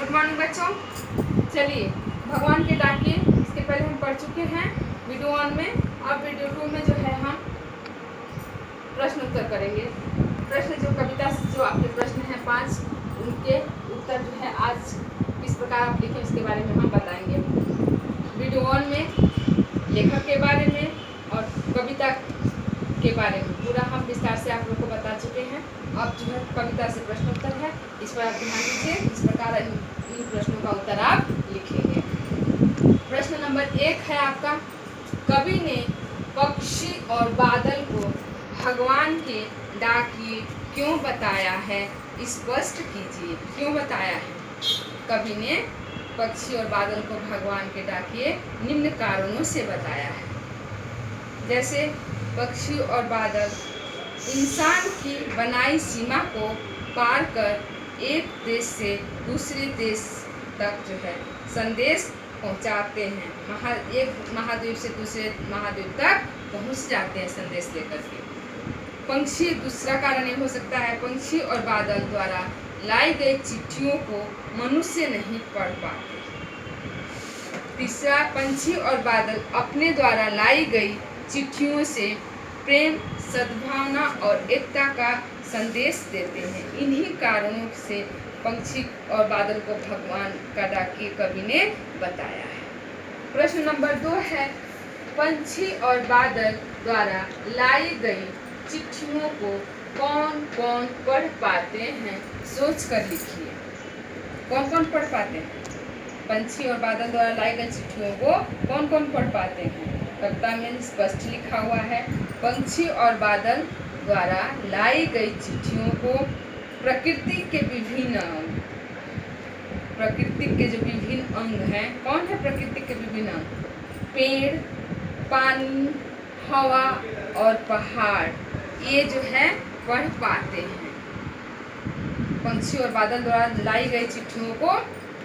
Good morning बच्चों। चलिए, भगवान के डाकिए इसके पहले हम पढ़ चुके हैं वीडियो 1 में। अब वीडियो 2 में जो है हम प्रश्न उत्तर करेंगे। प्रश्न जो कविता से जो आपके प्रश्न हैं 5, उनके उत्तर जो है आज किस प्रकार आप लिखें इसके बारे में हम बताएंगे। वीडियो 1 में लेखक के बारे में और कविता के बारे में पूरा हम विस्तार से आप लोग को बता चुके हैं। अब जो है कविता से प्रश्न उत्तर है, इस पर आप ध्यान दीजिए। इस प्रकार इन प्रश्नों का उत्तर आप लिखेंगे। प्रश्न नंबर 1 है आपका, कवि ने पक्षी और बादल को भगवान के डाकिए क्यों बताया है, स्पष्ट कीजिए। क्यों बताया है? कवि ने पक्षी और बादल को भगवान के डाकिए निम्न कारणों से बताया है। जैसे पक्षी और बादल इंसान की बनाई सीमा को पार कर एक देश से दूसरे देश तक जो है संदेश पहुंचाते हैं। एक महाद्वीप से दूसरे महाद्वीप तक पहुंच जाते हैं संदेश लेकर के। पंछी, दूसरा कारण ये हो सकता है, पंछी और बादल द्वारा लाई गई चिट्ठियों को मनुष्य नहीं पढ़ पाते। तीसरा, पंछी और बादल अपने द्वारा लाई गई चिट्ठियों से प्रेम, सद्भावना और एकता का संदेश देते हैं। इन्हीं कारणों से पंछी और बादल को भगवान का डाकिए कवि ने बताया है। प्रश्न नंबर 2 है, पंछी और बादल द्वारा लाई गई चिट्ठियों को कौन कौन पढ़ पाते हैं, सोच कर लिखिए। कौन कौन पढ़ पाते हैं? पंछी और बादल द्वारा लाई गई चिट्ठियों को कौन कौन पढ़ पाते हैं? कविता में स्पष्ट लिखा हुआ है, पंछी और बादल द्वारा लाई गई चिट्ठियों को प्रकृति के विभिन्न अंग, प्रकृति के जो विभिन्न अंग हैं, कौन है प्रकृति के विभिन्न अंग? पेड़, पानी, हवा और पहाड़, ये जो है पढ़ पाते हैं। पंछी और बादल द्वारा लाई गई चिट्ठियों को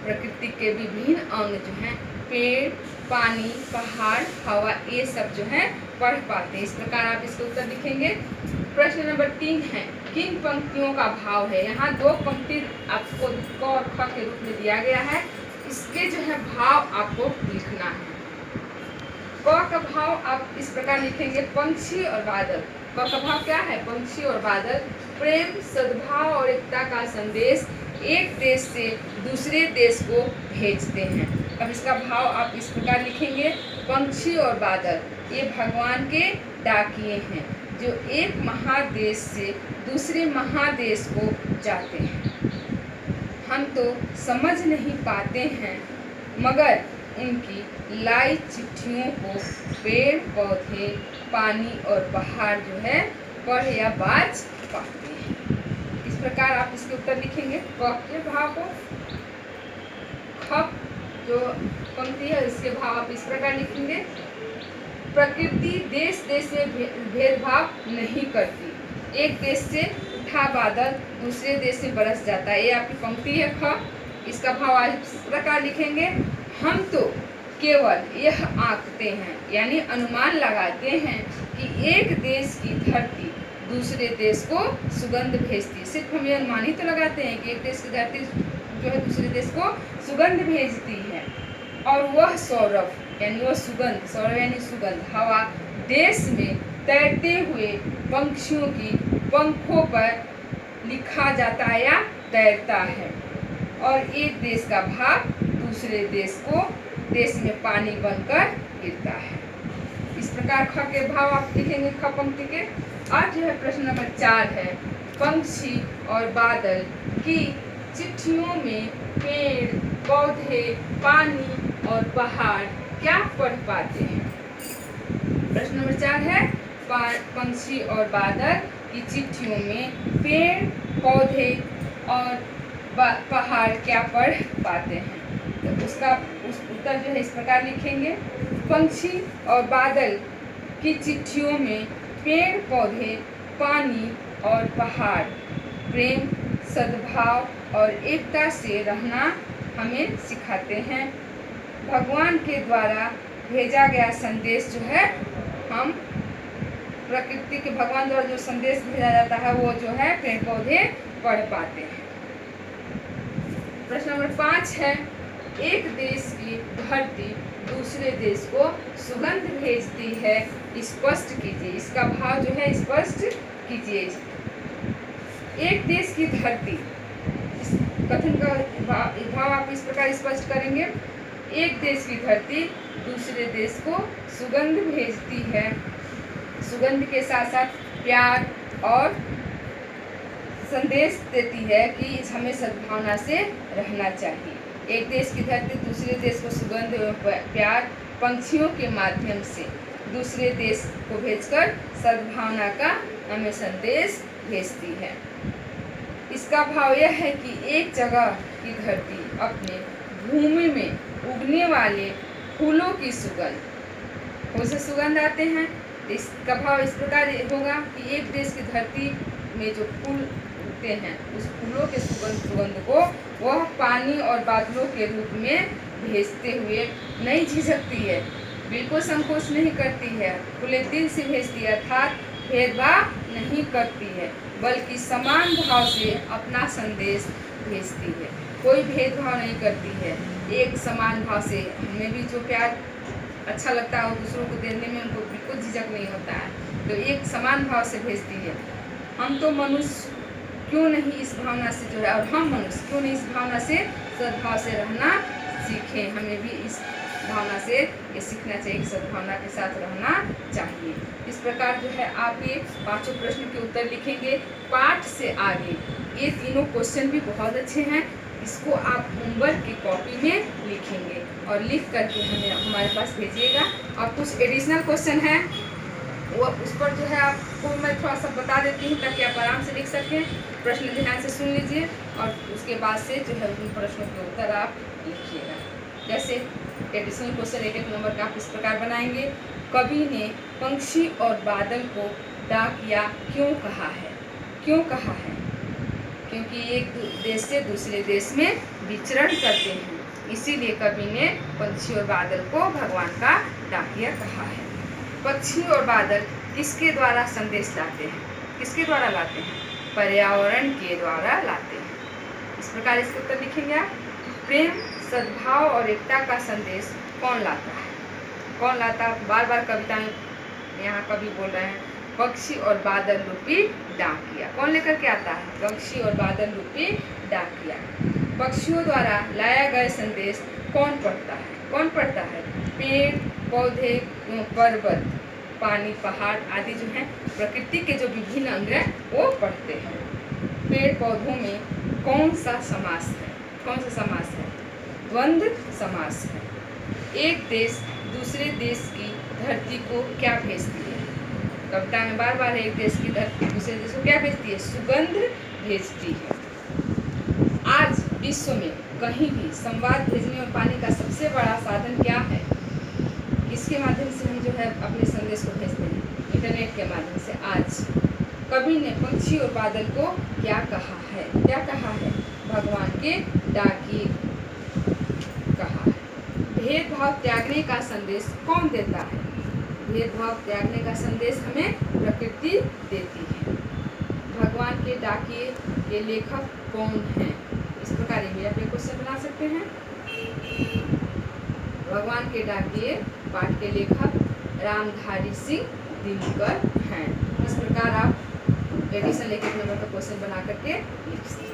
प्रकृति के विभिन्न अंग जो हैं, पेड़, पानी, पहाड़, हवा, ये सब जो है पढ़ पाते हैं। इस प्रकार आप इसके उत्तर लिखेंगे। प्रश्न नंबर 3 है, किन पंक्तियों का भाव है? यहाँ 2 पंक्ति आपको क और ख के रूप में दिया गया है, इसके जो है भाव आपको लिखना है। क का भाव आप इस प्रकार लिखेंगे, पंछी और बादल। क का भाव क्या है? पंछी और बादल प्रेम, सद्भाव और एकता का संदेश एक देश से दूसरे देश को भेजते हैं। अब इसका भाव आप इस प्रकार लिखेंगे, पंछी और बादल ये भगवान के डाकिए हैं जो एक महादेश से दूसरे महादेश को जाते हैं। हम तो समझ नहीं पाते हैं, मगर उनकी लाई चिट्ठियों को पेड़, पौधे, पानी और पहाड़ जो है पढ़ या बाज पाते हैं। इस प्रकार आप इसके उत्तर लिखेंगे। क के भाव को, ख जो पंक्ति है इसके भाव आप इस प्रकार लिखेंगे, प्रकृति देश देश में भेदभाव नहीं करती, एक देश से उठा बादल दूसरे देश से बरस जाता है, ये आपकी पंक्ति है ख। इसका भाव आप इस प्रकार लिखेंगे, हम तो केवल यह आंकते हैं यानी अनुमान लगाते हैं कि एक देश की धरती दूसरे देश को सुगंध भेजती है। सिर्फ हम ये अनुमान ही तो लगाते हैं कि एक देश की धरती जो है दूसरे देश को सुगंध भेजती है, और वह सौरभ यानी वह सुगंध, सौरभ यानी सुगंध, हवा देश में तैरते हुए पंछियों की पंखों पर लिखा जाता है या तैरता है, और एक देश का भाग दूसरे देश में पानी बनकर गिरता है। इस प्रकार ख के भाव आप लिखेंगे ख पंक्ति के। आज जो है प्रश्न नंबर 4 है, पंछी और बादल की चिट्ठियों में पेड़, पौधे, पानी और पहाड़ क्या पढ़ पाते हैं? प्रश्न नंबर 4 है, पंछी और बादल की चिट्ठियों में पेड़, पौधे और पहाड़ क्या पढ़ पाते हैं? तो उसका उत्तर जो है इस प्रकार लिखेंगे, पंछी और बादल की चिट्ठियों में पेड़, पौधे, पानी और पहाड़ प्रेम, सद्भाव और एकता से रहना हमें सिखाते हैं। भगवान के द्वारा भेजा गया संदेश जो है, हम प्रकृति के भगवान द्वारा जो संदेश भेजा जाता है वो जो है पेड़ पौधे पढ़ पाते हैं। प्रश्न प्रश्न नंबर 5 है, एक देश की धरती दूसरे देश को सुगंध भेजती है, स्पष्ट कीजिए। इसका भाव जो है स्पष्ट कीजिए। एक देश की धरती, इस कथन का भाव आप इस प्रकार स्पष्ट करेंगे। एक देश की धरती दूसरे देश को सुगंध भेजती है, सुगंध के साथ साथ प्यार और संदेश देती है कि हमें सद्भावना से रहना चाहिए। एक देश की धरती दूसरे देश को सुगंध एवं प्यार पंछियों के माध्यम से दूसरे देश को भेजकर सद्भावना का हमें संदेश भेजती है। इसका भाव यह है कि एक जगह की धरती अपने भूमि में उगने वाले फूलों की सुगंध, उसे सुगंध आते हैं। इसका भाव इस प्रकार होगा कि एक देश की धरती में जो फूल उगते हैं उस फूलों के सुगंध को वह पानी और बादलों के रूप में भेजते हुए नहीं झिझकती है, बिल्कुल संकोच नहीं करती है, खुले दिल से भेजती है, अर्थात भेदभाव नहीं करती है, बल्कि समान भाव से अपना संदेश भेजती है। कोई भेदभाव नहीं करती है, एक समान भाव से। हमें भी जो प्यार अच्छा लगता है और दूसरों को देने में उनको बिल्कुल झिझक नहीं होता है, तो एक समान भाव से भेजती है। हम तो मनुष्य क्यों नहीं इस भावना से जो है, और हम मनुष्य क्यों नहीं इस भावना से सद्भाव से रहना सीखें। हमें भी इस भावना से ये सीखना चाहिए कि सद्भावना के साथ रहना चाहिए। इस प्रकार जो है आप ये पांचों प्रश्न के उत्तर लिखेंगे। पाठ से आगे ये तीनों क्वेश्चन भी बहुत अच्छे हैं, इसको आप होमवर्क की कॉपी में लिखेंगे और लिख करके हमें हमारे पास भेजिएगा। और कुछ एडिशनल क्वेश्चन है वो उस पर जो है आपको मैं थोड़ा सा बता देती हूँ ताकि आप आराम से लिख सकें। प्रश्न ध्यान से सुन लीजिए और उसके बाद से जो है उन प्रश्नों के उत्तर आप लिखिएगा। जैसे एडिशनल क्वेश्चन एक नंबर का आप इस प्रकार बनाएंगे। कवि ने पंछी और बादल को डाकिया क्यों कहा है? क्यों कहा है? क्योंकि एक देश से दूसरे देश में विचरण करते हैं, इसीलिए कवि ने पंछी और बादल को भगवान का डाकिया कहा है। पक्षी और बादल किसके द्वारा संदेश लाते हैं? किसके द्वारा लाते हैं? पर्यावरण के द्वारा लाते हैं। इस प्रकार इसके उत्तर लिखेंगे आप। प्रेम, सद्भाव और एकता का संदेश कौन लाता है? कौन लाता है? बार बार कविता में यहाँ कवि बोल रहे हैं पक्षी और बादल रूपी डाकिया। कौन लेकर के आता है? पक्षी और बादल रूपी डाकिया। पक्षियों द्वारा लाया गया संदेश कौन पढ़ता है? कौन पढ़ता है? पेड़, पौधे, पर्वत, पानी, पहाड़ आदि जो हैं प्रकृति के जो विभिन्न अंग हैं वो पढ़ते हैं। पेड़ पौधों में कौन सा समास है? कौन सा समास है? द्वंद्व समास है। एक देश दूसरे देश की धरती को क्या भेजती है? कविता में बार बार एक देश की धरती दूसरे देश को क्या भेजती है? सुगंध भेजती है। आज विश्व में कहीं भी संवाद भेजने और पाने का सबसे बड़ा साधन क्या है? इसके माध्यम से हम जो है अपने संदेश को भेजते हैं, इंटरनेट के माध्यम से। आज कवि ने पंछी और बादल को क्या कहा है? क्या कहा है? भगवान के डाकिए कहा है। भेदभाव त्यागने का संदेश कौन देता है? भेदभाव त्यागने का संदेश हमें प्रकृति देती है। भगवान के डाकिए के लेखक कौन हैं? इस प्रकार ये आप क्वेश्चन बना सकते हैं। भगवान के डाकिए पाठ के लेखक रामधारी सिंह दिनकर हैं। इस प्रकार आप एडिशन एक नंबर का क्वेश्चन बना करके लिख सकते हैं।